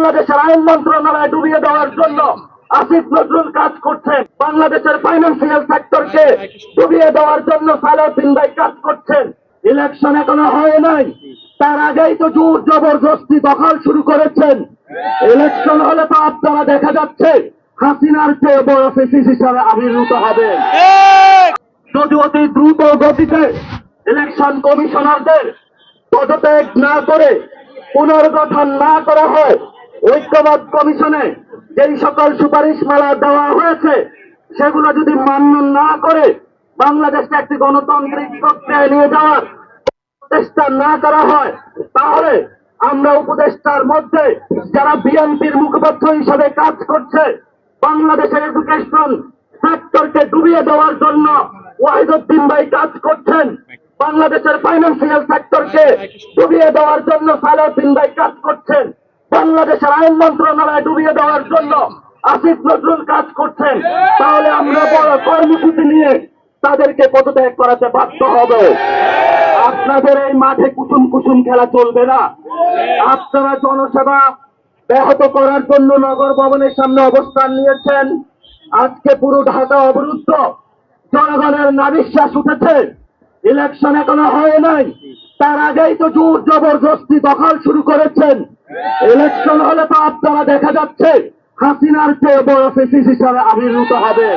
বাংলাদেশের আইন মন্ত্রণালয় ডুবিয়ে দেওয়ার জন্য আসিফ নজরুল কাজ করছেন। বাংলাদেশের ফাইন্যান্সিয়াল সেক্টরকে ডুবিয়ে দেওয়ার জন্য সালাউদ্দিন ভাই কাজ করছেন। ইলেকশন এখনো হয় নাই, তার আগেই তো জোর জবরদস্তি দখল শুরু করেছেন। ইলেকশন হলে তো আপনারা দেখা যাচ্ছে হাসিনার চেয়ে বড় ফেসিস হিসাবে আবির্ভূত হবে। যদি অতি দ্রুত গতিতে ইলেকশন কমিশনারদের পদত্যাগ না করে পুনর্গঠন না করা হয়, ঐক্যমত কমিশনে যেই সকল সুপারিশমালা দেওয়া হয়েছে সেগুলো যদি মান্য না করে বাংলাদেশকে একটি গণতান্ত্রিক প্রক্রিয়ায় নিয়ে যাওয়ার চেষ্টা না করা হয়, তাহলে আমরা উপদেষ্টার মধ্যে যারা বিএনপির মুখপাত্র হিসেবে কাজ করছে, বাংলাদেশের এডুকেশন সেক্টরকে ডুবিয়ে দেওয়ার জন্য ওয়াহিদুদ্দিন ভাই কাজ করছেন, বাংলাদেশের ফাইন্যান্সিয়াল সেক্টরকে ডুবিয়ে দেওয়ার জন্য সালাউদ্দিন ভাই কাজ করছেন, বাংলাদেশের আইন মন্ত্রণালয় ডুবিয়ে দেওয়ার জন্য আসিফ নজরুল কাজ করছেন, তাহলে আমরা বড় কর্মসূচি নিয়ে তাদেরকে পদত্যাগ করাতে বাধ্য হব। আপনাদের এই মাঠে কুসুম কুসুম খেলা চলবে না। আপনারা জনসেবা ব্যাহত করার জন্য নগর ভবনের সামনে অবস্থান নিয়েছেন। আজকে পুরো ঢাকা অবরুদ্ধ, জনগণের নাবিশ্বাস উঠেছে। ইলেকশন এখনো হয় নাই, তার আগেই তো জোর জবরদস্তি দখল শুরু করেছেন। ইলেকশন হলে তো আপনারা দেখা যাচ্ছে হাসিনার চেয়ে বড় ফেসিস হিসাবে আবির্ভূত হবে।